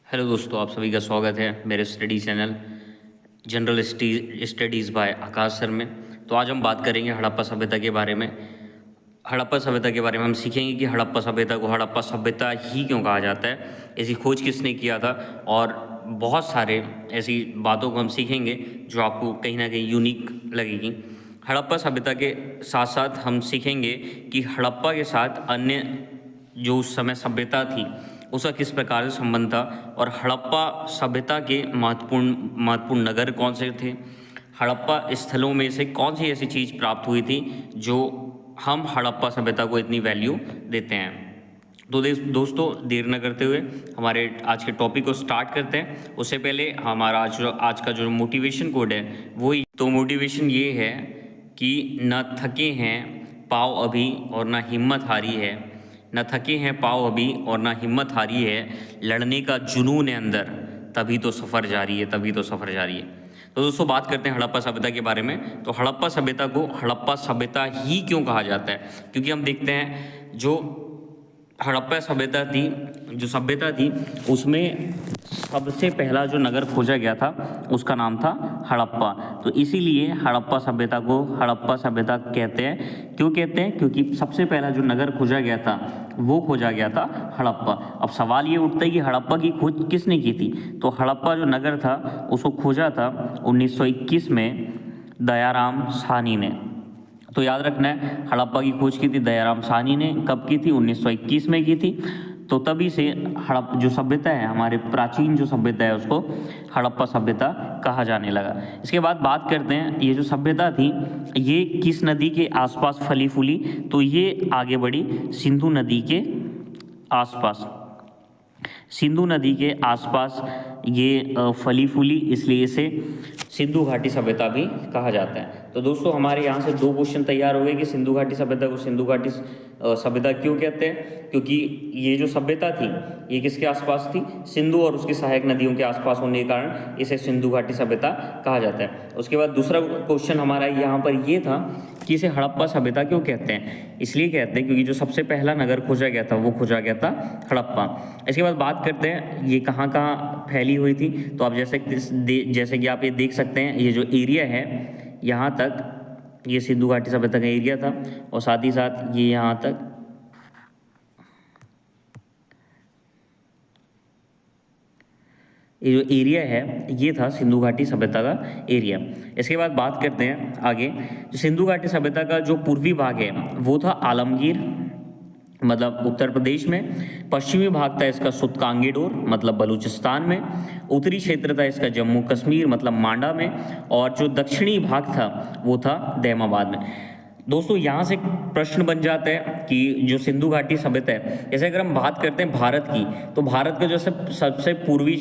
Hello दोस्तों, आप सभी का स्वागत है मेरे study channel general studies by Akash sir में। तो आज हम बात करेंगे हड़प्पा सभ्यता के बारे में। हड़प्पा सभ्यता के बारे में हम सीखेंगे कि हड़प्पा सभ्यता को हड़प्पा सभ्यता ही क्यों कहा जाता है, ऐसी खोज किसने किया था, और बहुत सारे ऐसी बातों को हम सीखेंगे जो आपको कहीं ना कहीं यूनिक लगेगी। हड़प्पा सभ्यता के साथ साथ हम सीखेंगे कि हड़प्पा के साथ अन्य जो उस समय सभ्यता थी उसका किस प्रकार से संबंध था, और हड़प्पा सभ्यता के महत्वपूर्ण नगर कौन से थे, हड़प्पा स्थलों में से कौन सी ऐसी चीज़ प्राप्त हुई थी जो हम हड़प्पा सभ्यता को इतनी वैल्यू देते हैं। तो दोस्तों, देर न करते हुए हमारे आज के टॉपिक को स्टार्ट करते हैं। उससे पहले हमारा आज का जो मोटिवेशन कोड है वो तो मोटिवेशन ये है कि न थके हैं पाँव अभी और न हिम्मत हारी है, न थके हैं पाँव अभी और न हिम्मत हारी है, लड़ने का जुनून है अंदर, तभी तो सफ़र जारी है, तभी तो सफ़र जारी है। तो दोस्तों, बात करते हैं हड़प्पा सभ्यता के बारे में। तो हड़प्पा सभ्यता को हड़प्पा सभ्यता ही क्यों कहा जाता है, क्योंकि हम देखते हैं जो हड़प्पा सभ्यता थी उसमें सबसे पहला जो नगर खोजा गया था उसका नाम था हड़प्पा। तो इसीलिए हड़प्पा सभ्यता को हड़प्पा सभ्यता कहते हैं। क्यों कहते हैं? क्योंकि सबसे पहला जो नगर खोजा गया था वो खोजा गया था हड़प्पा। अब सवाल ये उठता है कि हड़प्पा की खोज किसने की थी। तो हड़प्पा जो नगर था उसको खोजा था 1921 में दयाराम साहनी ने। तो याद रखना है, हड़प्पा की खोज की थी दयाराम साहनी ने। कब की थी? 1921 में की थी। तो तभी से जो सभ्यता है, हमारे प्राचीन जो सभ्यता है उसको हड़प्पा सभ्यता कहा जाने लगा। इसके बाद बात करते हैं ये जो सभ्यता थी ये किस नदी के आसपास फली फूली। तो ये आगे बढ़ी सिंधु नदी के आसपास। सिंधु नदी के आसपास ये फली फूली, इसलिए इसे सिंधु घाटी सभ्यता भी कहा जाता है। तो दोस्तों, हमारे यहाँ से दो क्वेश्चन तैयार हो गए कि सिंधु घाटी सभ्यता को सिंधु घाटी सभ्यता क्यों कहते हैं, क्योंकि ये जो सभ्यता थी ये किसके आसपास थी? सिंधु और उसकी सहायक नदियों के आसपास होने के कारण इसे सिंधु घाटी सभ्यता कहा जाता है। उसके बाद दूसरा क्वेश्चन हमारा यहाँ पर ये था कि इसे हड़प्पा सभ्यता क्यों कहते हैं। इसलिए कहते हैं क्योंकि जो सबसे पहला नगर खोजा गया था वो खोजा गया था हड़प्पा। इसके बाद बात करते हैं ये कहाँ कहाँ फैली हुई थी। तो आप जैसे कि आप ये देख सकते हैं, ये जो एरिया है यहाँ तक ये सिंधु घाटी सभ्यता का एरिया था, और साथ ही साथ ये यहाँ तक ये जो एरिया है ये था सिंधु घाटी सभ्यता का एरिया। इसके बाद बात करते हैं आगे। जो सिंधु घाटी सभ्यता का जो पूर्वी भाग है वो था आलमगीर, मतलब उत्तर प्रदेश में। पश्चिमी भाग था इसका सुतकांगीडोर, मतलब बलूचिस्तान में। उत्तरी क्षेत्र था इसका जम्मू कश्मीर, मतलब मांडा में। और जो दक्षिणी भाग था वो था दैमाबाद में। दोस्तों, यहाँ से प्रश्न बन जाता है कि जो सिंधु घाटी सभ्यता है, जैसे अगर हम बात करते हैं भारत की, तो भारत का जो सबसे पूर्वी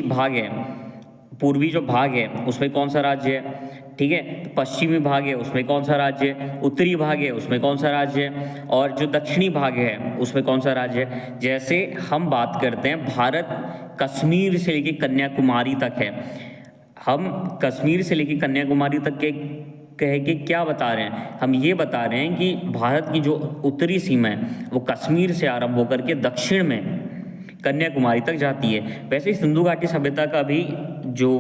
जो भाग है उसमें कौन सा राज्य है? ठीक है, तो पश्चिमी भाग है उसमें कौन सा राज्य है? उत्तरी भाग है उसमें कौन सा राज्य है? और जो दक्षिणी भाग है उसमें कौन सा राज्य है? जैसे हम बात करते हैं भारत कश्मीर से लेकर कन्याकुमारी तक है। हम कश्मीर से लेकर कन्याकुमारी तक के कह के क्या बता रहे हैं? हम ये बता रहे हैं कि भारत की जो उत्तरी सीमा है वो कश्मीर से आरंभ होकर के दक्षिण में कन्याकुमारी तक जाती है। वैसे ही सिंधु घाटी सभ्यता का भी जो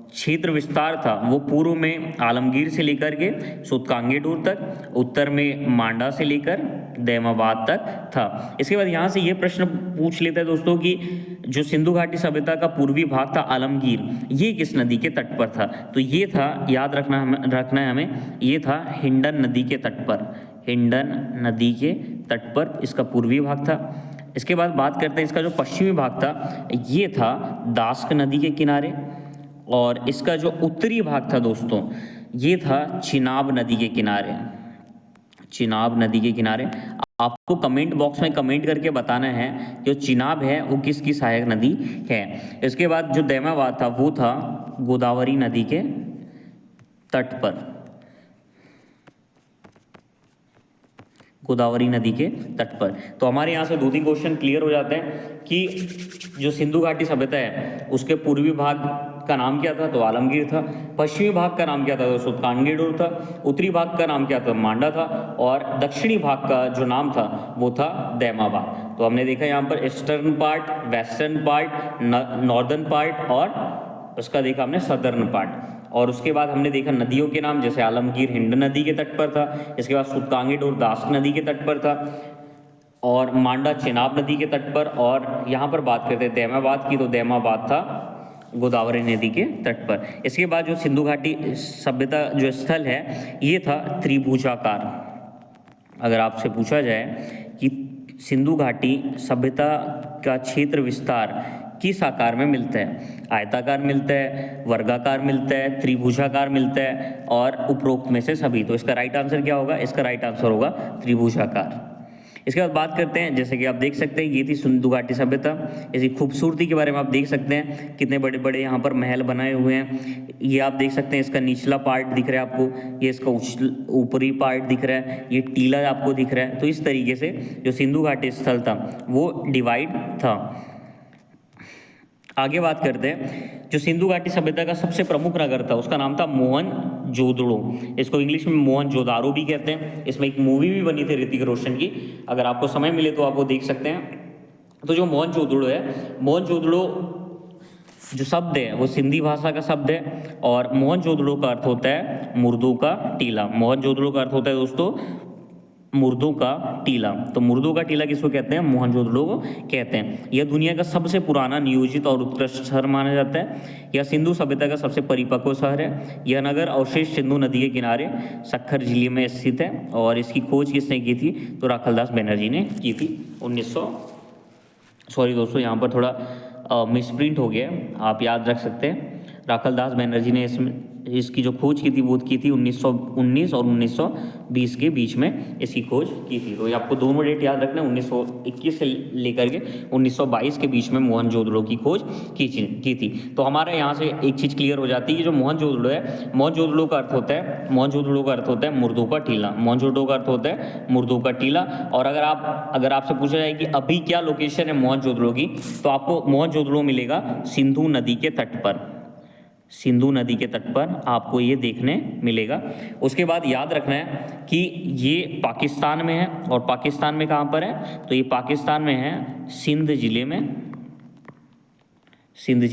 क्षेत्र विस्तार था वो पूर्व में आलमगीर से लेकर के सुतकांगेडूर तक, उत्तर में मांडा से लेकर दैमाबाद तक था। इसके बाद यहाँ से ये प्रश्न पूछ लेते हैं दोस्तों कि जो सिंधु घाटी सभ्यता का पूर्वी भाग था आलमगीर, ये किस नदी के तट पर था? तो ये था, याद रखना है हमें, ये था हिंडन नदी के तट पर। हिंडन नदी के तट पर इसका पूर्वी भाग था। इसके बाद बात करते हैं इसका जो पश्चिमी भाग था ये था दास्क नदी के किनारे। और इसका जो उत्तरी भाग था दोस्तों ये था चिनाब नदी के किनारे। चिनाब नदी के किनारे। आपको कमेंट बॉक्स में कमेंट करके बताना है कि जो चिनाब है वो किसकी सहायक नदी है। इसके बाद जो दैमाबाद था वो था गोदावरी नदी के तट पर। गोदावरी नदी के तट पर। तो हमारे यहाँ से 2-3 क्वेश्चन क्लियर हो जाते हैं कि जो सिंधु घाटी सभ्यता है उसके पूर्वी भाग का नाम क्या था, तो आलमगीर था। पश्चिमी भाग का नाम क्या था, तो सुल्तानगीडोर था। उत्तरी भाग का नाम क्या था, मांडा था। और दक्षिणी भाग का जो नाम था वो था दैमाबाद। तो हमने देखा यहाँ पर eastern part, western part, northern part और उसका देखा हमने सदर्न पार्ट। और उसके बाद हमने देखा नदियों के नाम, जैसे आलमगीर हिंद नदी के तट पर था, इसके बाद सुल्तानगीडोर दास नदी के तट पर था, और मांडा चेनाब नदी के तट पर। और यहाँ पर बात करते हैं दैमाबाद की, तो दैमाबाद था गोदावरी नदी के तट पर। इसके बाद जो सिंधु घाटी सभ्यता जो स्थल है ये था त्रिभुजाकार। अगर आपसे पूछा जाए कि सिंधु घाटी सभ्यता का क्षेत्र विस्तार किस आकार में मिलता है, आयताकार मिलता है, वर्गाकार मिलता है, त्रिभुजाकार मिलता है, और उपरोक्त में से सभी। तो इसका राइट आंसर क्या होगा, इसका राइट आंसर होगा त्रिभुजाकार। इसके बाद बात करते हैं, जैसे कि आप देख सकते हैं ये थी सिंधु घाटी सभ्यता। इसकी खूबसूरती के बारे में आप देख सकते हैं, कितने बड़े बड़े यहाँ पर महल बनाए हुए हैं। ये आप देख सकते हैं, इसका निचला पार्ट दिख रहा है आपको, ये इसका ऊपरी पार्ट दिख रहा है, ये टीला आपको दिख रहा है। तो इस तरीके से जो सिंधु घाटी स्थल था वो डिवाइड था। आगे बात करते हैं, जो सिंधु घाटी सभ्यता का सबसे प्रमुख नगर था उसका नाम था मोहनजोदड़ो। इसको इंग्लिश में मोहनजोदारो भी कहते हैं। इसमें एक मूवी भी बनी थी ऋतिक रोशन की, अगर आपको समय मिले तो आप वो देख सकते हैं। तो जो मोहनजोदड़ो है, मोहनजोदड़ो जो शब्द है वो सिंधी भाषा का शब्द है, और मोहनजोदड़ो का अर्थ होता है मुर्दों का टीला। मोहनजोदड़ो का अर्थ होता है दोस्तों मुर्दों का टीला। तो मुर्दों का टीला किसको कहते हैं, मोहनजोदड़ो को कहते हैं। यह दुनिया का सबसे पुराना, नियोजित और उत्कृष्ट शहर माना जाता है। यह सिंधु सभ्यता का सबसे परिपक्व शहर है। यह नगर अवशेष सिंधु नदी के किनारे सक्खर जिले में स्थित है, और इसकी खोज किसने की थी, तो राखलदास बनर्जी ने की थी। 1900 सॉरी दोस्तों, यहाँ पर थोड़ा मिसप्रिंट हो गया, आप याद रख सकते हैं। राखलदास बनर्जी ने इसकी जो खोज की थी वो की थी 1919 और 1920 के बीच में इसकी खोज की थी। तो ये आपको दोनों डेट याद रखना है, 1921 से लेकर के 1922 के बीच में मोहनजोदड़ो की खोज की थी। तो हमारा यहाँ से एक चीज़ क्लियर हो जाती है कि जो मोहनजोदड़ो है, मोहनजोदड़ो का अर्थ होता है, मोहनजोदड़ो का अर्थ होता है मुर्दों का टीला। मोहनजोदड़ो का अर्थ होता है मुर्दों का टीला। और अगर आपसे पूछा जाए कि अभी क्या लोकेशन है मोहनजोदड़ो की, तो आपको मोहनजोदड़ो मिलेगा सिंधु नदी के तट पर। सिंधु नदी के तट पर आपको ये देखने मिलेगा। उसके बाद याद रखना है कि ये पाकिस्तान में है, और पाकिस्तान में कहाँ पर है, तो ये पाकिस्तान में है सिंध जिले में, सिंध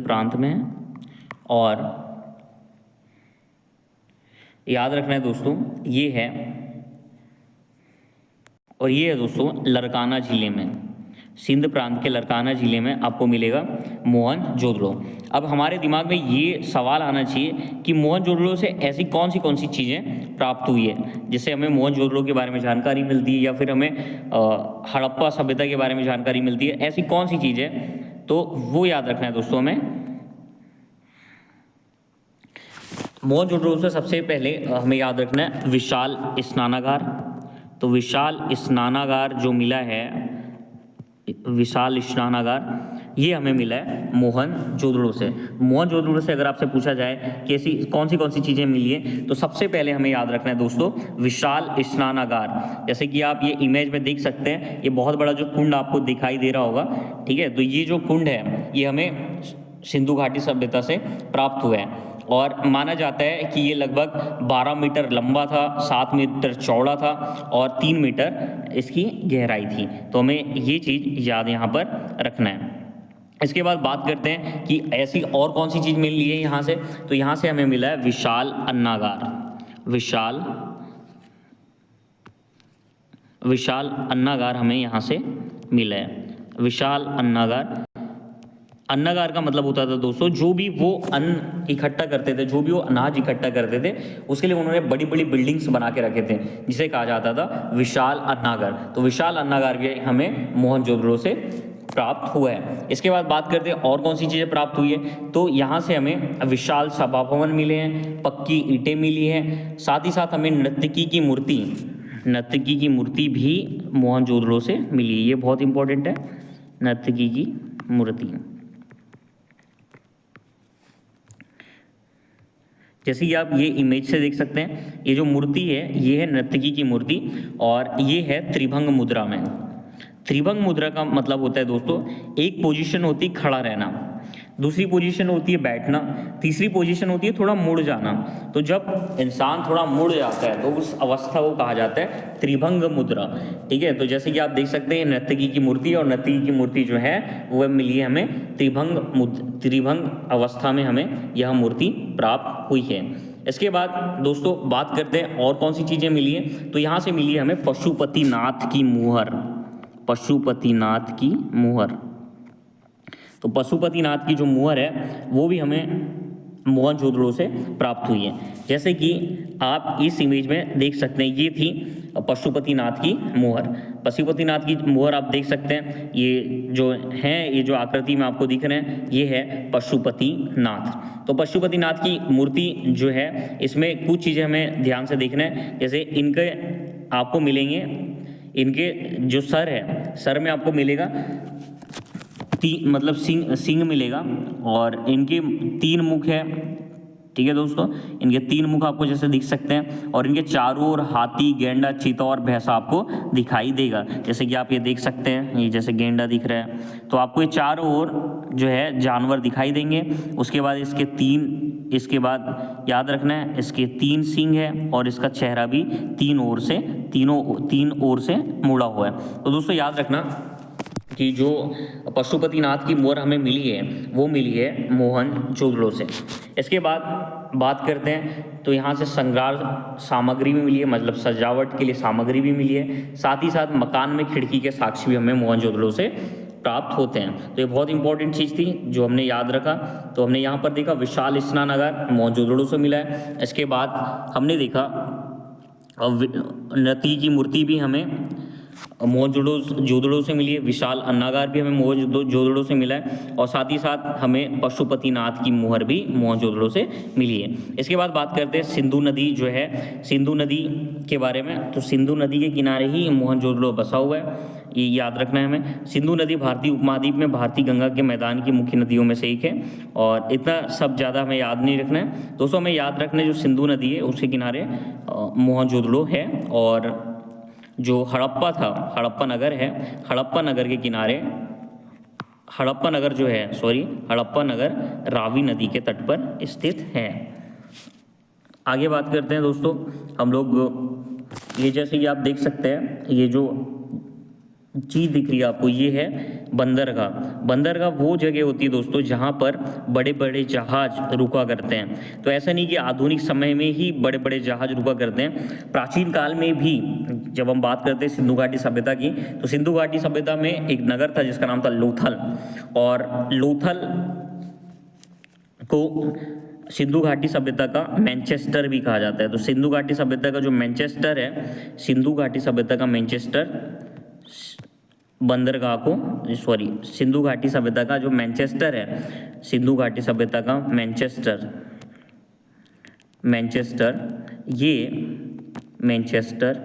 प्रांत में है। और याद रखना है दोस्तों ये है दोस्तों लरकाना जिले में, सिंध प्रांत के लरकाना जिले में आपको मिलेगा मोहनजोदड़ो। अब हमारे दिमाग में ये सवाल आना चाहिए कि मोहनजोदड़ो से ऐसी कौन सी चीज़ें प्राप्त हुई है जिससे हमें मोहनजोदड़ो के बारे में जानकारी मिलती है, या फिर हमें हड़प्पा सभ्यता के बारे में जानकारी मिलती है, ऐसी कौन सी चीज़ है, तो वो याद रखना है दोस्तों हमें। मोहनजोदड़ो से सबसे पहले हमें याद रखना है विशाल स्नानागार। तो विशाल स्नानागार जो मिला है, विशाल स्नानागार, ये हमें मिला है मोहनजोदड़ो से। मोहनजोदड़ो से अगर आपसे पूछा जाए कि ऐसी कौन सी चीज़ें मिली हैं, तो सबसे पहले हमें याद रखना है दोस्तों विशाल स्नानागार। जैसे कि आप ये इमेज में देख सकते हैं, ये बहुत बड़ा जो कुंड आपको दिखाई दे रहा होगा, ठीक है। तो ये जो कुंड है ये हमें सिंधु घाटी सभ्यता से प्राप्त हुआ है, और माना जाता है कि ये लगभग 12 मीटर लंबा था, 7 मीटर चौड़ा था, और 3 मीटर इसकी गहराई थी। तो हमें ये चीज़ याद यहाँ पर रखना है। इसके बाद बात करते हैं कि ऐसी और कौन सी चीज़ मिली है यहाँ से, तो यहाँ से हमें मिला है विशाल अन्नागार हमें यहाँ से मिला है। विशाल अन्नागार का मतलब होता था दोस्तों जो भी वो अन्न इकट्ठा करते थे, जो भी वो अनाज इकट्ठा करते थे, उसके लिए उन्होंने बड़ी बड़ी बिल्डिंग्स बना के रखे थे, जिसे कहा जाता था विशाल अन्नागार। तो विशाल अन्नागार भी हमें मोहनजोदड़ो से प्राप्त हुआ है। इसके बाद बात करते हैं और कौन सी चीज़ें प्राप्त हुई है, तो यहाँ से हमें विशाल सभा भवन मिले हैं, पक्की ईंटें मिली हैं, साथ ही साथ हमें नर्तकी की मूर्ति भी मोहनजोदड़ो से मिली है। ये बहुत इंपॉर्टेंट है, नर्तकी की मूर्ति। जैसे कि आप ये इमेज से देख सकते हैं, ये जो मूर्ति है ये है नर्तकी की मूर्ति, और ये है त्रिभंग मुद्रा में। त्रिभंग मुद्रा का मतलब होता है दोस्तों, एक पोजीशन होती है खड़ा रहना, दूसरी पोजीशन होती है बैठना, तीसरी पोजीशन होती है थोड़ा मुड़ जाना। तो जब इंसान थोड़ा मुड़ जाता है तो उस अवस्था को कहा जाता है त्रिभंग मुद्रा। ठीक है, तो जैसे कि आप देख सकते हैं नर्तकी की मूर्ति, और नर्तकी की मूर्ति जो है वह मिली है हमें त्रिभंग अवस्था में हमें यह मूर्ति प्राप्त हुई है। इसके बाद दोस्तों बात करते हैं और कौन सी चीज़ें मिली हैं। तो यहाँ से मिली है हमें पशुपतिनाथ की मुहर, पशुपतिनाथ की मुहर। तो पशुपतिनाथ की जो मुहर है वो भी हमें मोहनजोदड़ो से प्राप्त हुई है। जैसे कि आप इस इमेज में देख सकते हैं, ये थी पशुपतिनाथ की मुहर। पशुपतिनाथ की मुहर आप देख सकते हैं, ये जो हैं, ये जो आकृति में आपको दिख रहे हैं, ये है पशुपतिनाथ। तो पशुपतिनाथ की मूर्ति जो है, इसमें कुछ चीज़ें हमें ध्यान से देखना है। जैसे इनके आपको मिलेंगे, इनके जो सर है, सर में आपको मिलेगा मतलब सिंह मिलेगा, और इनके 3 मुख है। ठीक है दोस्तों, इनके 3 मुख आपको जैसे दिख सकते हैं, और इनके चारों ओर हाथी, गेंडा, चीता और भैंसा आपको दिखाई देगा। जैसे कि आप ये देख सकते हैं, ये जैसे गेंडा दिख रहा है, तो आपको ये चारों ओर जो है जानवर दिखाई देंगे। उसके बाद इसके बाद याद रखना है, इसके 3 सींग है, और इसका चेहरा भी 3 ओर से मुड़ा हुआ है। तो दोस्तों याद रखना कि जो पशुपतिनाथ की मुहर हमें मिली है वो मिली है मोहनजोदड़ो से। इसके बाद बात करते हैं, तो यहाँ से श्रृंगार सामग्री भी मिली है, मतलब सजावट के लिए सामग्री भी मिली है। साथ ही साथ मकान में खिड़की के साक्ष्य भी हमें मोहनजोदड़ो से प्राप्त होते हैं। तो ये बहुत इंपॉर्टेंट चीज़ थी जो हमने याद रखा। तो हमने यहाँ पर देखा विशाल स्नानागार मोहनजोदड़ो से मिला है। इसके बाद हमने देखा नर्तकी की मूर्ति भी हमें मोहनजोदड़ो से मिली है, विशाल अन्नागार भी हमें मोहनजोदड़ो से मिला है, और साथ ही साथ हमें पशुपतिनाथ की मुहर भी मोहनजोदड़ो से मिली है। इसके बाद बात करते हैं सिंधु नदी जो है, सिंधु नदी के बारे में। तो सिंधु नदी के किनारे ही मोहनजोदड़ो बसा हुआ है, ये याद रखना है हमें। सिंधु नदी भारतीय उपमहाद्वीप में भारतीय गंगा के मैदान की मुख्य नदियों में से एक है, और इतना सब ज़्यादा हमें याद नहीं रखना है दोस्तों। हमें याद रखना है जो सिंधु नदी है उसके किनारे मोहनजोदड़ो है, और जो हड़प्पा था, हड़प्पा नगर है, हड़प्पा नगर के किनारे हड़प्पा नगर रावी नदी के तट पर स्थित है। आगे बात करते हैं दोस्तों हम लोग, ये जैसे कि आप देख सकते हैं, ये जो चीज़ दिख रही है आपको, ये है बंदरगाह। बंदरगाह वो जगह होती है दोस्तों जहाँ पर बड़े बड़े जहाज रुका करते हैं। तो ऐसा नहीं कि आधुनिक समय में ही बड़े बड़े जहाज रुका करते हैं, प्राचीन काल में भी जब हम बात करते हैं सिंधु घाटी सभ्यता की, तो सिंधु घाटी सभ्यता में एक नगर था जिसका नाम था लोथल, और लोथल को सिंधु घाटी सभ्यता का मैनचेस्टर भी कहा जाता है। तो सिंधु घाटी सभ्यता का जो मैनचेस्टर है, सिंधु घाटी सभ्यता का मैनचेस्टर बंदरगाह को, सिंधु घाटी सभ्यता का जो मैनचेस्टर है, सिंधु घाटी सभ्यता का मैनचेस्टर,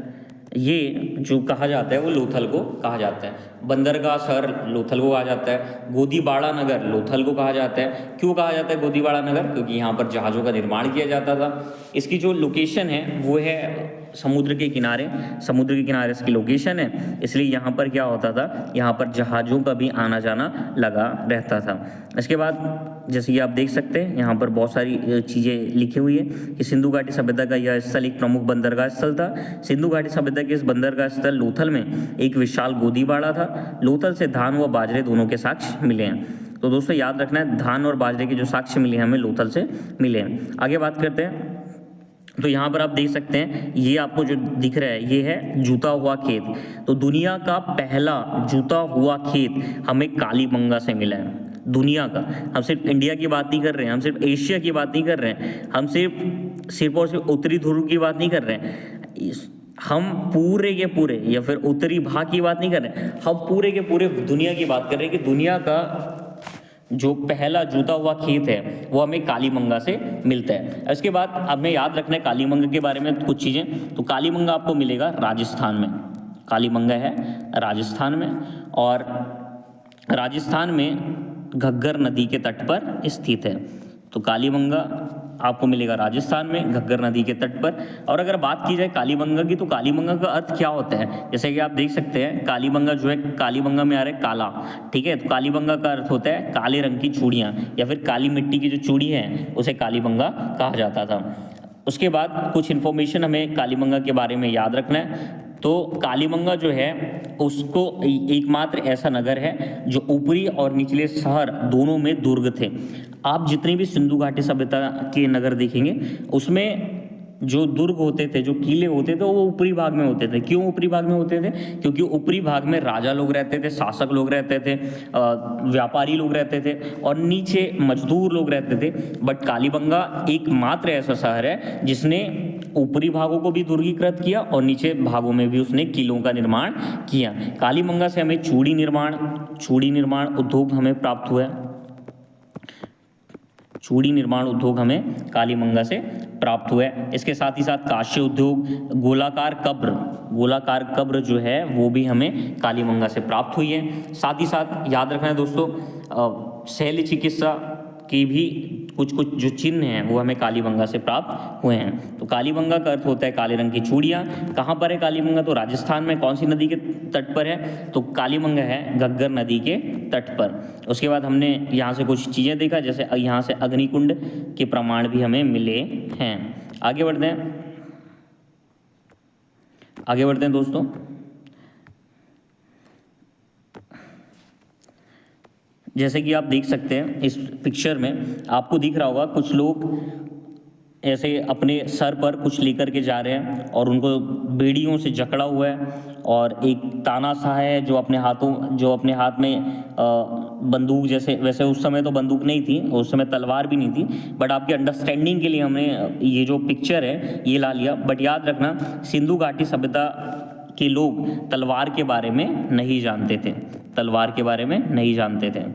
ये जो कहा जाता है वो लोथल को कहा जाता है। बंदरगाह शहर लोथल को कहा जाता है। गोदीबाड़ा नगर लोथल को कहा जाता है। क्यों कहा जाता है गोदीबाड़ा नगर? क्योंकि यहाँ पर जहाज़ों का निर्माण किया जाता था। इसकी जो लोकेशन है वो है समुद्र के किनारे इसकी लोकेशन है, इसलिए यहाँ पर क्या होता था, यहाँ पर जहाज़ों का भी आना जाना लगा रहता था। इसके बाद जैसे कि आप देख सकते हैं यहाँ पर बहुत सारी चीज़ें लिखी हुई है कि सिंधु घाटी सभ्यता का यह स्थल एक प्रमुख बंदरगाह स्थल था। सिंधु घाटी सभ्यता के इस बंदरगाह स्थल लोथल में एक विशाल गोदीबाड़ा था। लोथल से धान व बाजरे दोनों के साक्ष्य मिले हैं। तो दोस्तों याद रखना है, धान और बाजरे के जो साक्ष्य मिले हैं हमें लोथल से मिले हैं। आगे बात करते हैं, तो यहाँ पर आप देख सकते हैं ये आपको जो दिख रहा है ये है जूता हुआ खेत। तो दुनिया का पहला जूता हुआ खेत हमें कालीबंगा से मिला है। दुनिया का, हम सिर्फ इंडिया की बात नहीं कर रहे हैं, हम सिर्फ एशिया की बात नहीं कर रहे हैं, हम सिर्फ और सिर्फ उत्तरी ध्रुव की बात नहीं कर रहे हैं, हम पूरे के पूरे या फिर उत्तरी भाग की बात नहीं कर रहे हैं, हम पूरे के पूरे दुनिया की बात कर रहे हैं कि दुनिया का जो पहला जूता हुआ खेत है वो हमें कालीबंगा से मिलता है। इसके बाद हमें याद रखना है कालीबंगा के बारे में कुछ चीज़ें। तो कालीबंगा आपको मिलेगा राजस्थान में, कालीबंगा है राजस्थान में, और राजस्थान में घग्गर नदी के तट पर स्थित है। तो कालीबंगा आपको मिलेगा राजस्थान में घग्गर नदी के तट पर। और अगर बात की जाए कालीबंगा की, तो कालीबंगा का अर्थ क्या होता है, जैसे कि आप देख सकते हैं कालीबंगा जो है, कालीबंगा में आ रहा है काला, ठीक है। तो कालीबंगा का अर्थ होता है काले रंग की चूड़ियाँ, या फिर काली मिट्टी की जो चूड़ी है उसे कालीबंगा कहा जाता था। उसके बाद कुछ इन्फॉर्मेशन हमें कालीबंगा के बारे में याद रखना है। तो कालीबंगा जो है उसको एकमात्र ऐसा नगर है जो ऊपरी और निचले शहर दोनों में दुर्ग थे। आप जितनी भी सिंधु घाटी सभ्यता के नगर देखेंगे उसमें जो दुर्ग होते थे, जो किले होते थे, वो ऊपरी भाग में होते थे। क्यों ऊपरी भाग में होते थे? क्योंकि ऊपरी भाग में राजा लोग रहते थे, शासक लोग रहते थे, व्यापारी लोग रहते थे, और नीचे मजदूर लोग रहते थे। बट कालीबंगा एकमात्र ऐसा शहर है जिसने ऊपरी भागों को भी दुर्गीकृत किया और नीचे भागों में भी उसने किलों का निर्माण किया। कालीबंगा से हमें चूड़ी निर्माण उद्योग हमें प्राप्त हुआ है। चूड़ी निर्माण उद्योग हमें कालीबंगा से प्राप्त हुआ है। इसके साथ ही साथ कांस्य उद्योग, गोलाकार कब्र जो है वो भी हमें कालीबंगा से प्राप्त हुई है। साथ ही साथ याद रखना है दोस्तों, शैल्य चिकित्सा की भी कुछ जो चिन्ह हैं वो हमें कालीबंगा से प्राप्त हुए हैं। तो कालीबंगा का अर्थ होता है काले रंग की चूड़ियाँ। कहाँ पर है कालीबंगा? तो राजस्थान में। कौन सी नदी के तट पर है? तो कालीबंगा है घग्गर नदी के तट पर। उसके बाद हमने यहाँ से कुछ चीज़ें देखा, जैसे यहाँ से अग्निकुंड के प्रमाण भी हमें मिले हैं। आगे बढ़ते हैं दोस्तों। जैसे कि आप देख सकते हैं इस पिक्चर में आपको दिख रहा होगा कुछ लोग ऐसे अपने सर पर कुछ लेकर के जा रहे हैं और उनको बेड़ियों से जकड़ा हुआ है, और एक तानाशाह है जो अपने हाथ में बंदूक, जैसे वैसे उस समय तो बंदूक नहीं थी, उस समय तलवार भी नहीं थी, बट आपके अंडरस्टैंडिंग के लिए हमने ये जो पिक्चर है ये ला लिया। बट याद रखना सिंधु घाटी सभ्यता के लोग तलवार के बारे में नहीं जानते थे।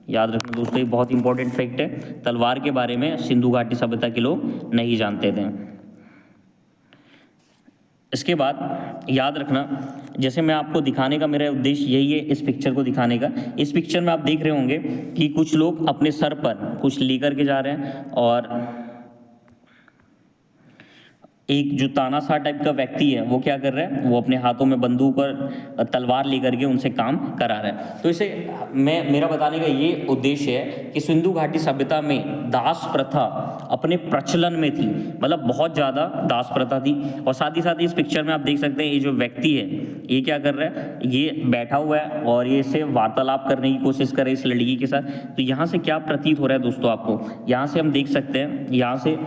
याद रखना दोस्तों, ये बहुत इंपॉर्टेंट फैक्ट है, तलवार के बारे में सिंधु घाटी सभ्यता के लोग नहीं जानते थे। इसके बाद याद रखना, जैसे मैं आपको दिखाने का मेरा उद्देश्य यही है, इस पिक्चर को दिखाने का। इस पिक्चर में आप देख रहे होंगे कि कुछ लोग अपने सर पर कुछ लेकर के जा रहे हैं, और एक जो तानाशाह टाइप का व्यक्ति है वो क्या कर रहा है, वो अपने हाथों में बंदूक और तलवार लेकर के उनसे काम करा रहा है। तो इसे मेरा बताने का ये उद्देश्य है कि सिंधु घाटी सभ्यता में दास प्रथा अपने प्रचलन में थी, मतलब बहुत ज़्यादा दास प्रथा थी। और साथ ही साथ इस पिक्चर में आप देख सकते हैं ये जो व्यक्ति है ये क्या कर रहा है, ये बैठा हुआ है और ये इससे वार्तालाप करने की कोशिश कर रहे हैं इस लड़की के साथ। तो यहाँ से क्या प्रतीत हो रहा है दोस्तों आपको, यहाँ से हम देख सकते हैं, यहाँ से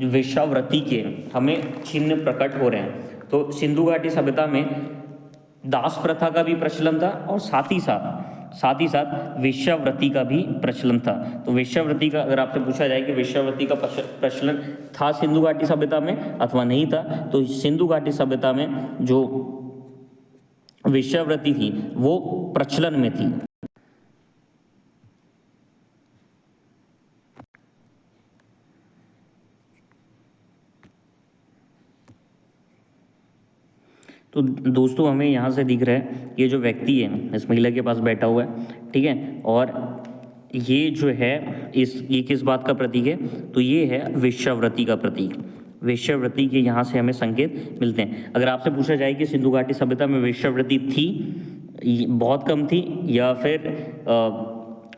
वेश्यावृत्ति के हमें चिन्ह प्रकट हो रहे हैं। तो सिंधु घाटी सभ्यता में दास प्रथा का भी प्रचलन था और साथ ही साथ वेश्यावृत्ति का भी प्रचलन था। तो वेश्यावृत्ति का अगर आपसे पूछा जाए कि वेश्यावृत्ति का प्रचलन था सिंधु घाटी सभ्यता में अथवा नहीं था, तो सिंधु घाटी सभ्यता में जो वेश्यावृत्ति थी वो प्रचलन में थी। तो दोस्तों हमें यहाँ से दिख रहा है ये जो व्यक्ति है इस महिला के पास बैठा हुआ है, ठीक है, और ये जो है ये किस बात का प्रतीक है, तो ये है वेश्यावृत्ति का प्रतीक। वेश्यावृत्ति के यहाँ से हमें संकेत मिलते हैं। अगर आपसे पूछा जाए कि सिंधु घाटी सभ्यता में वेश्यावृत्ति थी, बहुत कम थी, या फिर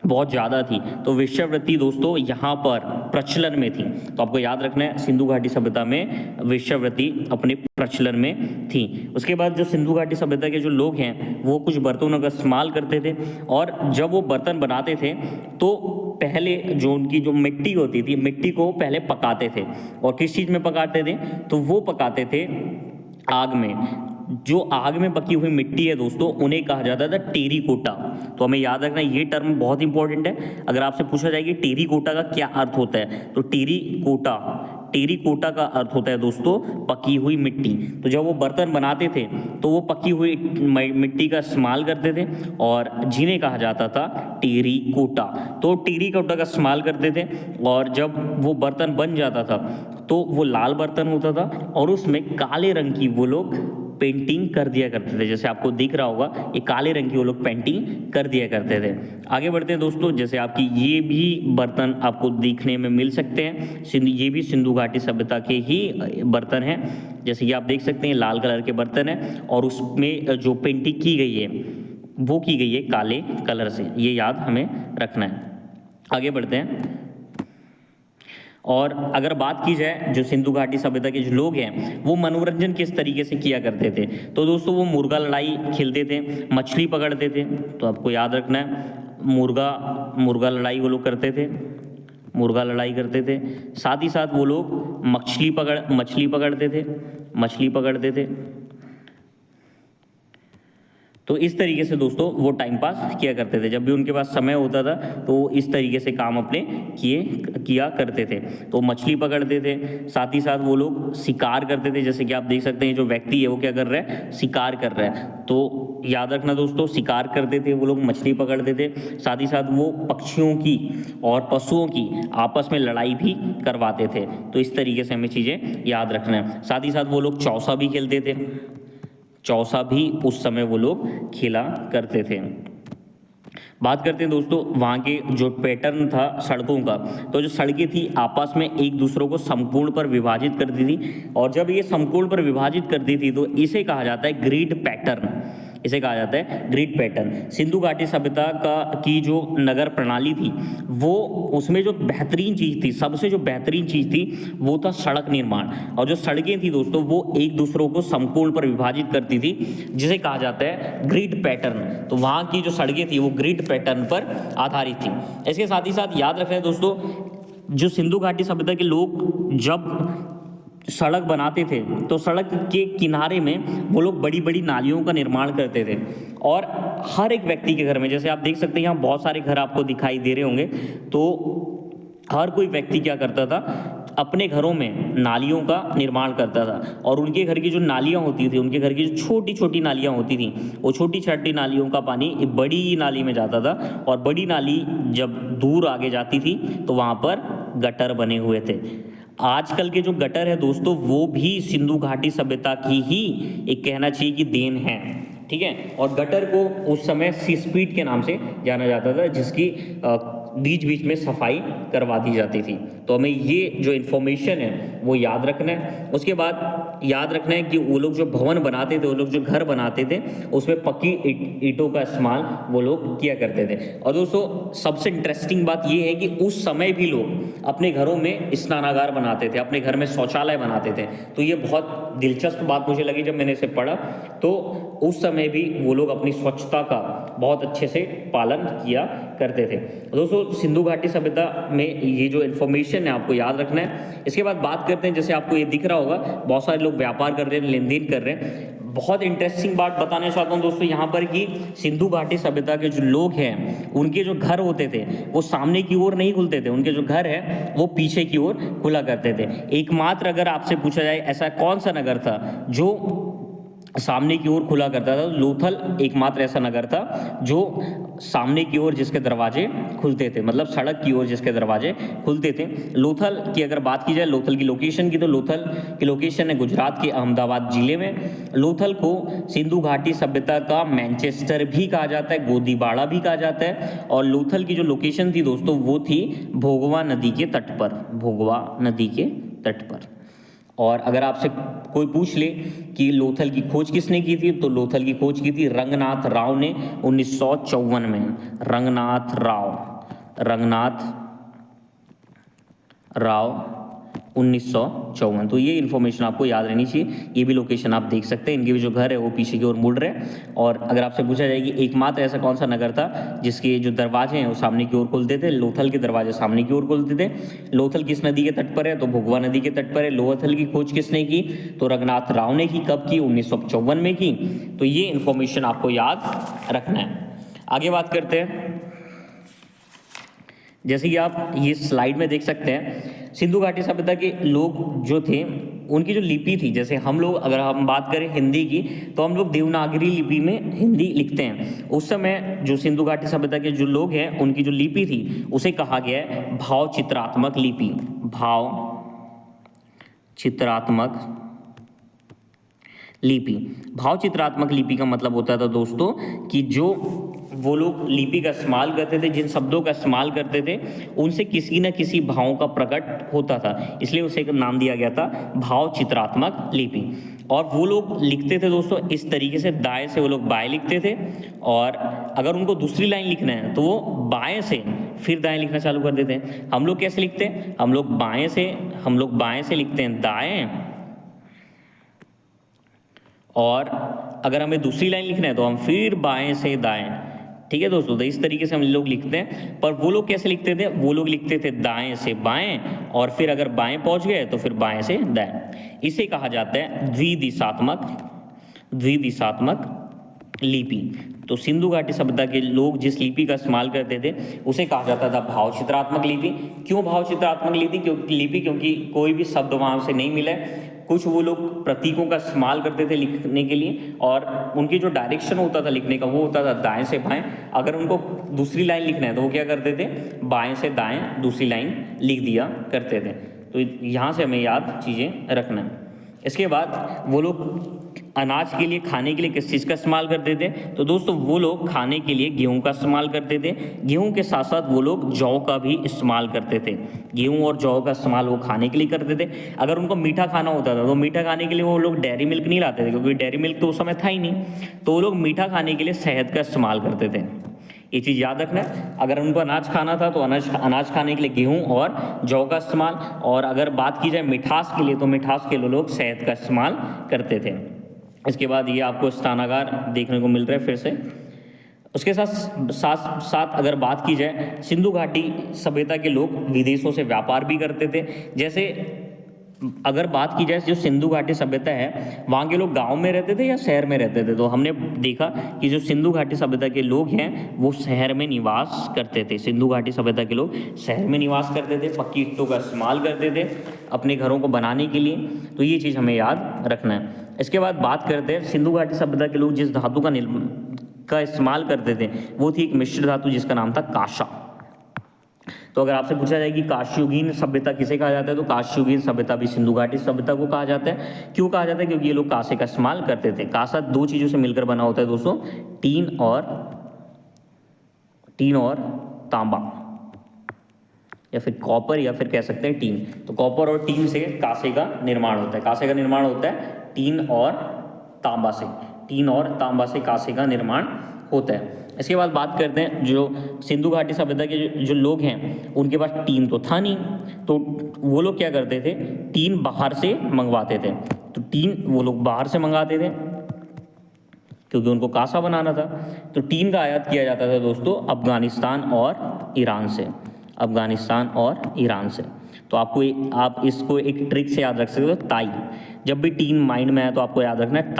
बहुत ज़्यादा थी, तो वेश्यावृत्ति दोस्तों यहाँ पर प्रचलन में थी। तो आपको याद रखना है सिंधु घाटी सभ्यता में वेश्यावृत्ति अपने प्रचलन में थी। उसके बाद जो सिंधु घाटी सभ्यता के जो लोग हैं वो कुछ बर्तनों का इस्तेमाल करते थे, और जब वो बर्तन बनाते थे तो पहले जो उनकी जो मिट्टी होती थी, मिट्टी को पहले पकाते थे। और किस चीज़ में पकाते थे, तो वो पकाते थे आग में। जो आग में पकी हुई मिट्टी है दोस्तों उन्हें कहा जाता था टेरीकोटा। तो हमें याद रखना ये टर्म बहुत इंपॉर्टेंट है। अगर आपसे पूछा जाए कि टेरीकोटा का क्या अर्थ होता है, तो टेरीकोटा का अर्थ होता है दोस्तों पकी हुई मिट्टी। तो जब वो बर्तन बनाते थे तो वो पकी हुई मिट्टी का इस्तेमाल करते थे और जिन्हें कहा जाता था टेरीकोटा। तो टेरीकोटा का इस्तेमाल करते थे, और जब वो बर्तन बन जाता था तो वो लाल बर्तन होता था और उसमें काले रंग की वो लोग पेंटिंग कर दिया करते थे। जैसे आपको दिख रहा होगा ये काले रंग की वो लोग पेंटिंग कर दिया करते थे। आगे बढ़ते हैं दोस्तों, जैसे आपकी ये भी बर्तन आपको दिखने में मिल सकते हैं, ये भी सिंधु घाटी सभ्यता के ही बर्तन हैं। जैसे कि आप देख सकते हैं लाल कलर के बर्तन हैं और उसमें जो पेंटिंग की गई है वो की गई है काले कलर से, ये याद हमें रखना है। आगे बढ़ते हैं और अगर बात की जाए जो सिंधु घाटी सभ्यता के जो लोग हैं वो मनोरंजन किस तरीके से किया करते थे, तो दोस्तों वो मुर्गा लड़ाई खेलते थे, मछली पकड़ते थे। तो आपको याद रखना है मुर्गा लड़ाई वो लोग करते थे, मुर्गा लड़ाई करते थे। साथ ही साथ वो लोग मछली पकड़ते थे। तो इस तरीके से दोस्तों वो टाइम पास किया करते थे। जब भी उनके पास समय होता था तो इस तरीके से काम अपने किया करते थे। तो मछली पकड़ते थे, साथ ही साथ वो लोग शिकार करते थे। जैसे कि आप देख सकते हैं जो व्यक्ति है वो क्या कर रहा है, शिकार कर रहा है। तो याद रखना दोस्तों, शिकार करते थे वो लोग, मछली पकड़ते थे, साथ ही साथ वो पक्षियों की और पशुओं की आपस में लड़ाई भी करवाते थे। तो इस तरीके से हमें चीज़ें याद रखना है। साथ ही साथ वो लोग चौसा भी खेलते थे, चौसा भी उस समय वो लोग खेला करते थे। बात करते हैं दोस्तों वहाँ के जो पैटर्न था सड़कों का, तो जो सड़कें थी आपस में एक दूसरों को समकोण पर विभाजित करती थी, और जब ये समकोण पर विभाजित करती थी तो इसे कहा जाता है ग्रिड पैटर्न, इसे कहा जाता है ग्रिड पैटर्न। सिंधु घाटी सभ्यता की जो नगर प्रणाली थी वो, उसमें जो बेहतरीन चीज़ थी, सबसे जो बेहतरीन चीज़ थी वो था सड़क निर्माण। और जो सड़कें थी दोस्तों वो एक दूसरों को समकोण पर विभाजित करती थी, जिसे कहा जाता है ग्रिड पैटर्न। तो वहाँ की जो सड़कें थी वो ग्रिड पैटर्न पर आधारित थी। इसके साथ ही साथ याद रखें दोस्तों, जो सिंधु घाटी सभ्यता के लोग जब सड़क बनाते थे तो सड़क के किनारे में वो लोग बड़ी बड़ी नालियों का निर्माण करते थे। और हर एक व्यक्ति के घर में, जैसे आप देख सकते हैं यहाँ बहुत सारे घर आपको दिखाई दे रहे होंगे, तो हर कोई व्यक्ति क्या करता था, अपने घरों में नालियों का निर्माण करता था। और उनके घर की जो नालियाँ होती थी, उनके घर की जो छोटी छोटी नालियाँ होती थी, वो छोटी छोटी नालियों का पानी बड़ी नाली में जाता था, और बड़ी नाली जब दूर आगे जाती थी तो वहाँ पर गटर बने हुए थे। आजकल के जो गटर है दोस्तों वो भी सिंधु घाटी सभ्यता की ही एक कहना चाहिए कि देन है, ठीक है। और गटर को उस समय सिस्पीट के नाम से जाना जाता था, जिसकी बीच बीच में सफाई करवा दी जाती थी। तो हमें ये जो इन्फॉर्मेशन है वो याद रखना है। उसके बाद याद रखना है कि वो लोग जो भवन बनाते थे, वो लोग जो घर बनाते थे, उसमें पक्की ईंटों का इस्तेमाल वो लोग किया करते थे। और दोस्तों सबसे इंटरेस्टिंग बात ये है कि उस समय भी लोग अपने घरों में स्नानागार बनाते थे, अपने घर में शौचालय बनाते थे। तो ये बहुत दिलचस्प बात मुझे लगी जब मैंने इसे पढ़ा। तो उस समय भी वो लोग अपनी स्वच्छता का बहुत अच्छे से पालन किया करते थे। दोस्तों सिंधु घाटी सभ्यता में ये जो इन्फॉर्मेशन है आपको याद रखना है। इसके बाद बात करते हैं, जैसे आपको ये दिख रहा होगा बहुत सारे लोग व्यापार कर रहे हैं, लेन देन कर रहे हैं। बहुत इंटरेस्टिंग बात बताना चाहता हूँ दोस्तों यहाँ पर कि सिंधु घाटी सभ्यता के जो लोग हैं उनके जो घर होते थे वो सामने की ओर नहीं खुलते थे, उनके जो घर है वो पीछे की ओर खुला करते थे। एकमात्र अगर आपसे पूछा जाए ऐसा कौन सा नगर था जो सामने की ओर खुला करता था, लोथल एकमात्र ऐसा नगर था जो सामने की ओर जिसके दरवाजे खुलते थे, मतलब सड़क की ओर जिसके दरवाजे खुलते थे। लोथल की अगर बात की जाए, लोथल की लोकेशन की, तो लोथल की लोकेशन है गुजरात के अहमदाबाद जिले में। लोथल को सिंधु घाटी सभ्यता का मैनचेस्टर भी कहा जाता है, गोदीबाड़ा भी कहा जाता है। और लोथल की जो लोकेशन थी दोस्तों वो थी भोगवा नदी के तट पर, भोगवा नदी के तट पर। और अगर आपसे कोई पूछ ले कि लोथल की खोज किसने की थी, तो लोथल की खोज की थी रंगनाथ राव ने 1954 में। रंगनाथ राव 1954। तो ये इन्फॉर्मेशन आपको याद रहनी चाहिए। ये भी लोकेशन आप देख सकते हैं, इनके भी जो घर है वो पीछे की ओर मुड़ रहे हैं। और अगर आपसे पूछा जाए कि एकमात्र ऐसा कौन सा नगर था जिसके जो दरवाजे हैं वो सामने की ओर खुलते थे, लोथल के दरवाजे सामने की ओर खुलते थे। लोथल किस नदी के तट पर है, तो भोगवा नदी के तट पर है। लोथल की खोज किसने की, तो रंगनाथ राव ने की। कब की, 1954 में की। तो ये इन्फॉर्मेशन आपको याद रखना है। आगे बात करते हैं, जैसे कि आप ये स्लाइड में देख सकते हैं, सिंधु घाटी सभ्यता के लोग जो थे उनकी जो लिपि थी, जैसे हम लोग अगर हम बात करें हिंदी की तो हम लोग देवनागरी लिपि में हिंदी लिखते हैं। उस समय जो सिंधु घाटी सभ्यता के जो लोग हैं उनकी जो लिपि थी उसे कहा गया है भाव चित्रात्मक लिपि। भाव चित्रात्मक लिपि। भाव चित्रात्मक लिपि का मतलब होता था दोस्तों कि जो वो लोग लिपि का इस्तेमाल करते थे, जिन शब्दों का इस्तेमाल करते थे, उनसे किसी न किसी भावों का प्रकट होता था, इसलिए उसे एक नाम दिया गया था भाव चित्रात्मक लिपि। और वो लोग लिखते थे दोस्तों इस तरीके से, दाएं से वो लोग बाएं लिखते थे, और अगर उनको दूसरी लाइन लिखना है तो वो बाएं से फिर दाएं लिखना चालू कर देते हैं। हम लोग कैसे लिखते हैं, हम लोग बाएं से लिखते हैं दाएं, और अगर हमें दूसरी लाइन लिखना है तो हम फिर बाएं से दाएं। ठीक है दोस्तों, तो इस तरीके से हम लोग लिखते हैं। पर वो लोग कैसे लिखते थे, वो लोग लिखते थे दाएं से बाएं, और फिर अगर बाएं पहुंच गए तो फिर बाएं से दाएं। इसे कहा जाता है द्विदिशात्मक लिपि। तो सिंधु घाटी सभ्यता के लोग जिस लिपि का इस्तेमाल करते थे उसे कहा जाता था भाव चित्रात्मक लिपि। क्यों भाव चित्रात्मक क्योंकि कोई भी शब्द वहाँ से नहीं मिला है। कुछ वो लोग प्रतीकों का इस्तेमाल करते थे लिखने के लिए, और उनकी जो डायरेक्शन होता था लिखने का वो होता था दाएं से बाएं। अगर उनको दूसरी लाइन लिखना है तो वो क्या करते थे, बाएं से दाएं दूसरी लाइन लिख दिया करते थे। तो यहाँ से हमें याद चीज़ें रखना है। इसके बाद वो लोग अनाज के लिए, खाने के लिए किस चीज़ का इस्तेमाल करते थे, तो दोस्तों वो लोग खाने के लिए गेहूं का इस्तेमाल करते थे। गेहूं के साथ साथ वो लोग जौ का भी इस्तेमाल करते थे। गेहूं और जौ का इस्तेमाल वो खाने के लिए करते थे। अगर उनको मीठा खाना होता था तो मीठा खाने के लिए वो लोग डेयरी मिल्क नहीं लाते थे, क्योंकि डेयरी मिल्क तो उस समय था ही नहीं। तो वो लोग मीठा खाने के लिए शहद का इस्तेमाल करते थे। ये चीज़ याद रखना है। अगर उनको अनाज खाना था तो अनाज खाने के लिए गेहूं और जौ का इस्तेमाल, और अगर बात की जाए मिठास के लिए तो मिठास के लिए लोग शहद का इस्तेमाल करते थे। इसके बाद ये आपको स्थानागार देखने को मिल रहा है फिर से। उसके साथ अगर बात की जाए, सिंधु घाटी सभ्यता के लोग विदेशों से व्यापार भी करते थे। जैसे अगर बात की जाए, जो सिंधु घाटी सभ्यता है वहाँ के लोग गांव में रहते थे या शहर में रहते थे, तो हमने देखा कि जो सिंधु घाटी सभ्यता के लोग हैं वो शहर में निवास करते थे। सिंधु घाटी सभ्यता के लोग शहर में निवास करते थे, पक्की ईंटों का इस्तेमाल करते थे अपने घरों को बनाने के लिए। तो ये चीज़ हमें याद रखना है। इसके बाद बात करते हैं सिंधु घाटी सभ्यता के लोग जिस धातु का इस्तेमाल करते थे वो थी एक मिश्र धातु जिसका नाम था कांसा। तो अगर आपसे पूछा जाए कि कांस्ययुगीन सभ्यता किसे कहा जाता है, तो कांस्ययुगीन सभ्यता भी सिंधु घाटी सभ्यता को कहा जाता है। क्यों कहा जाता है, क्योंकि ये लोग कांसे का इस्तेमाल करते थे। कांसा दो चीज़ों से मिलकर बना होता है दोस्तों, टीन और तांबा, या फिर कॉपर, या फिर कह सकते हैं टीन। तो कॉपर और टीन से कांसे का निर्माण होता है। कांसे का निर्माण होता है टीन और तांबा से कांसे का निर्माण होता है। इसके बाद बात करते हैं जो सिंधु घाटी सभ्यता के जो लोग हैं उनके पास टीन तो था नहीं, तो वो लोग क्या करते थे, टीन बाहर से मंगवाते थे। तो टीन वो लोग बाहर से मंगाते थे क्योंकि उनको कांसा बनाना था। तो टीन का आयात किया जाता था दोस्तों अफगानिस्तान और ईरान से। तो आप इसको एक ट्रिक से याद रख सकते हो, ताई। जब भी टीन माइंड में आए तो आपको याद रखना है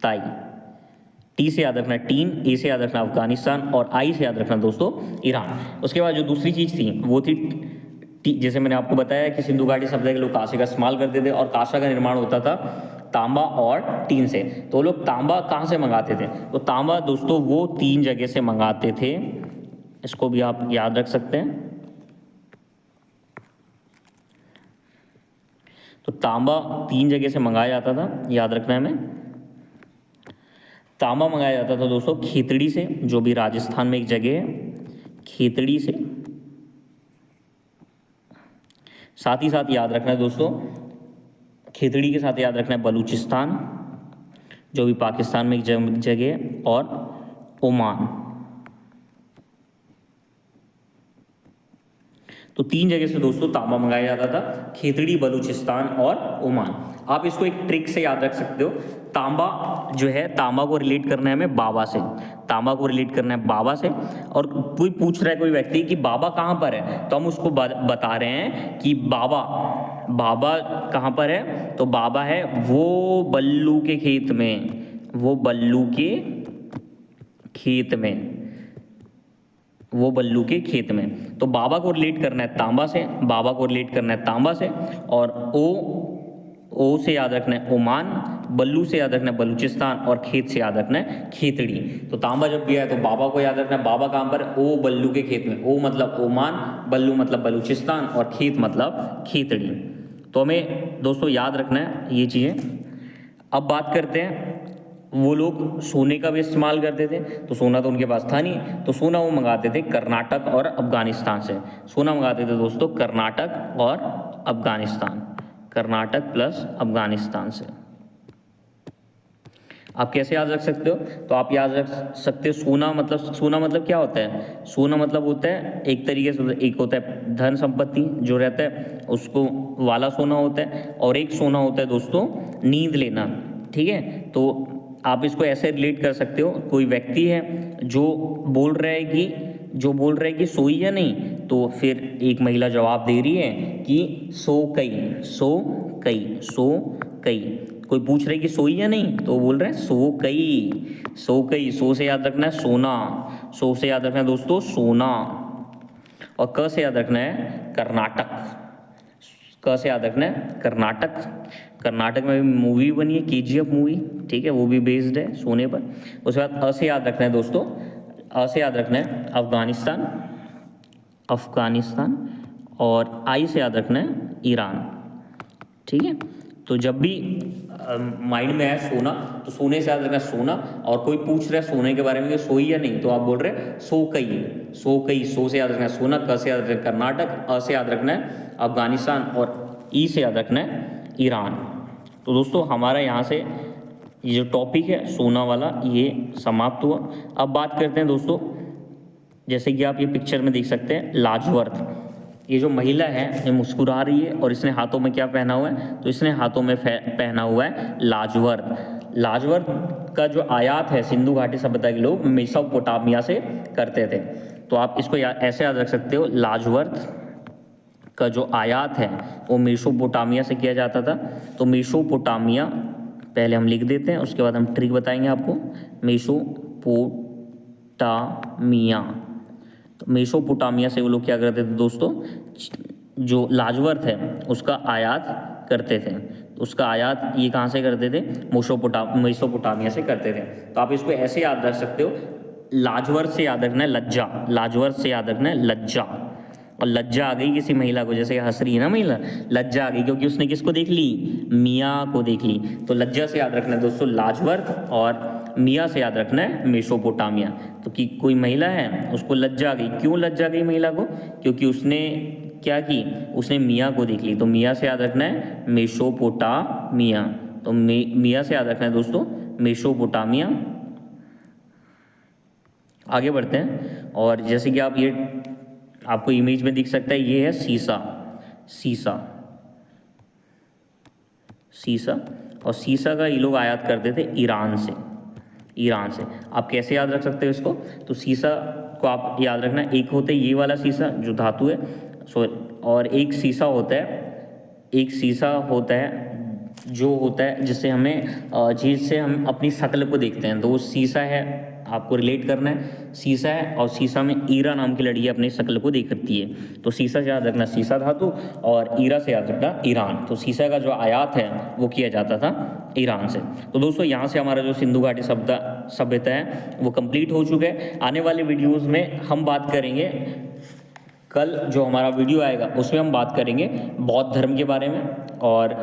ताई। टी से याद रखना टीन, ए से याद रखना अफगानिस्तान, और आई से याद रखना दोस्तों ईरान। उसके बाद जो दूसरी चीज़ थी वो थी जैसे मैंने आपको बताया कि सिंधु घाटी सभ्यता के लोग कांसे का इस्तेमाल करते थे, और कांसा का निर्माण होता था तांबा और टीन से। तो लोग तांबा कहाँ से मंगाते थे, तो तांबा दोस्तों वो 3 जगह से मंगाते थे। इसको भी आप याद रख सकते हैं। तो तांबा 3 जगह से मंगाया जाता था, याद रखना है हमें। तांबा मंगाया जाता था दोस्तों खेतड़ी से, जो भी राजस्थान में एक जगह है, खेतड़ी से। साथ ही साथ याद रखना है दोस्तों, खेतड़ी के साथ याद रखना है बलूचिस्तान, जो भी पाकिस्तान में एक जगह है, और ओमान। तो 3 जगह से दोस्तों तांबा मंगाया जाता था, खेतड़ी, बलूचिस्तान और ओमान। आप इसको एक ट्रिक से याद रख सकते हो। तांबा जो है, तांबा को रिलेट करना है हमें बाबा से, और कोई पूछ रहा है कोई व्यक्ति कि बाबा कहाँ पर है, तो हम उसको बता रहे हैं कि बाबा कहाँ पर है, तो बाबा है वो बल्लू के खेत में, तो बाबा को रिलेट करना है तांबा से, और ओ से याद रखना है ओमान, बल्लू से याद रखना है बलूचिस्तान, और खेत से याद रखना है खेतड़ी। तो तांबा जब भी आया तो बाबा को याद रखना है, बाबा कहाँ पर, ओ बल्लू के खेत में। ओ मतलब ओमान, बल्लू मतलब बलूचिस्तान, और खेत मतलब खेतड़ी। तो हमें दोस्तों याद रखना है ये चीज़ें। अब बात करते हैं, वो लोग सोने का भी इस्तेमाल करते थे, तो सोना तो उनके पास था नहीं, तो सोना वो मंगाते थे कर्नाटक और अफगानिस्तान से। सोना मंगाते थे दोस्तों कर्नाटक और अफगानिस्तान, कर्नाटक प्लस अफगानिस्तान से। आप कैसे याद रख सकते हो? तो आप याद रख सकते हो सोना मतलब क्या होता है? सोना मतलब होता है एक तरीके से, एक होता है धन संपत्ति जो रहता है उसको वाला सोना होता है, और एक सोना होता है दोस्तों नींद लेना, ठीक है। तो आप इसको ऐसे रिलेट कर सकते हो, कोई व्यक्ति है जो बोल रहा है कि सोई या नहीं, तो फिर एक महिला जवाब दे रही है कि सो कई। कोई पूछ रहा है कि सोई या नहीं, तो वो बोल रहे हैं सो कई। सो से याद रखना है सोना, सो से याद रखना है दोस्तों सोना, और क से याद रखना है कर्नाटक, क से याद रखना है कर्नाटक। कर्नाटक में भी मूवी बनी है KGF मूवी, ठीक है, वो भी बेस्ड है सोने पर। उसके बाद अ से याद रखना है दोस्तों, अ से याद रखना है अफगानिस्तान, और आई से याद रखना है ईरान, ठीक है। तो जब भी माइंड में है सोना, तो सोने से याद रखना सोना, और कोई पूछ रहा है सोने के बारे में कि सोई या नहीं, तो आप बोल रहे हैं सो कई। सो से याद रखना है सोना, क से याद रखना है कर्नाटक, अ से याद रखना है अफगानिस्तान, और ई से याद रखना है ईरान। तो दोस्तों हमारा यहाँ से ये जो टॉपिक है सोना वाला ये समाप्त हुआ। अब बात करते हैं दोस्तों, जैसे कि आप ये पिक्चर में देख सकते हैं लाजवर्थ, ये जो महिला है ये मुस्कुरा रही है, और इसने हाथों में क्या पहना हुआ है? तो इसने हाथों में पहना हुआ है लाजवर्थ। लाजवर्थ का जो आयात है सिंधु घाटी सभ्यता के लोग मेसोपोटामिया से करते थे। तो आप इसको ऐसे याद रख सकते हो, लाजवर्थ का जो आयात है वो मेसोपोटामिया से किया जाता था। तो मेसोपोटामिया पहले हम लिख देते हैं, उसके बाद हम ट्रिक बताएंगे आपको। मेसोपोटामिया, तो मेसोपोटामिया से वो लोग क्या करते थे दोस्तों, जो लाजवर्थ है उसका आयात करते थे। उसका आयात ये कहाँ से करते थे? मेसोपोटामिया से करते थे। तो आप इसको ऐसे याद रख सकते हो, लाजवर्थ से याद रखना है लज्जा, लाजवर्थ से याद रखना है लज्जा, और लज्जा आ गई किसी महिला को, जैसे हंस रही है ना महिला, लज्जा आ गई क्योंकि उसने किसको देख ली? मियाँ को देख ली। तो लज्जा से याद रखना है दोस्तों लाजवर्थ, और मियाँ से याद रखना है मेसोपोटामिया। तो कि कोई महिला है उसको लज्जा आ गई, क्यों लज्जा गई महिला को? क्योंकि उसने क्या की? उसने मियाँ को देख ली। तो मियाँ से याद रखना है मेसोपोटामिया, तो मियाँ से याद रखना है दोस्तों मेसोपोटामिया। आगे बढ़ते हैं, और जैसे कि आप ये आपको इमेज में दिख सकता है, ये है सीसा, और सीसा का ये लोग आयात करते थे ईरान से। आप कैसे याद रख सकते हो इसको? तो सीसा को आप याद रखना, एक होता है ये वाला सीसा जो धातु है, और एक सीसा होता है जो होता है जिससे हम अपनी शक्ल को देखते हैं, तो वो सीसा है, आपको रिलेट करना है, सीसा है, और सीसा में ईरा नाम की लड़की अपनी शक्ल को देखती है। तो सीसा से याद रखना सीसा धातु, और ईरा से याद रखना ईरान। तो सीसा का जो आयात है वो किया जाता था ईरान से। तो दोस्तों यहाँ से हमारा जो सिंधु घाटी सभ्यता है वो कंप्लीट हो चुका है। आने वाले वीडियोज़ में हम बात करेंगे, कल जो हमारा वीडियो आएगा उसमें हम बात करेंगे बौद्ध धर्म के बारे में और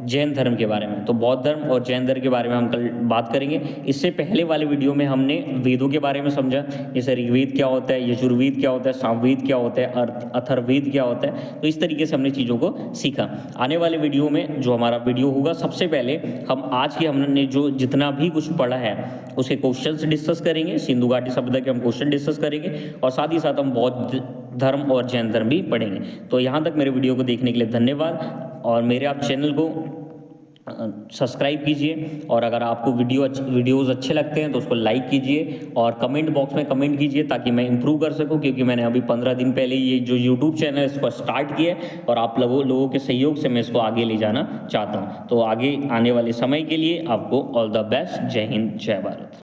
जैन धर्म के बारे में। तो बौद्ध धर्म और जैन धर्म के बारे में हम कल बात करेंगे। इससे पहले वाले वीडियो में हमने वेदों के बारे में समझा, जैसे ऋग्वेद क्या होता है, यजुर्वेद क्या होता है, सामवेद क्या होता है, अथर्ववेद क्या होता है। तो इस तरीके से हमने चीज़ों को सीखा। आने वाले वीडियो में जो हमारा वीडियो होगा, सबसे पहले हमने जो जितना भी कुछ पढ़ा है उसके क्वेश्चंस डिस्कस करेंगे, सिंधु घाटी सभ्यता के हम क्वेश्चन डिस्कस करेंगे, और साथ ही साथ हम बौद्ध धर्म और जैन धर्म भी पढ़ेंगे। तो यहाँ तक मेरे वीडियो को देखने के लिए धन्यवाद, और मेरे आप चैनल को सब्सक्राइब कीजिए, और अगर आपको वीडियोज़ अच्छे लगते हैं तो उसको लाइक कीजिए, और कमेंट बॉक्स में कमेंट कीजिए ताकि मैं इंप्रूव कर सकूं, क्योंकि मैंने अभी 15 दिन पहले ये जो यूट्यूब चैनल है इसको स्टार्ट किया है, और आप लोगों के सहयोग से मैं इसको आगे ले जाना चाहता हूँ। तो आगे आने वाले समय के लिए आपको ऑल द बेस्ट। जय हिंद, जय भारत।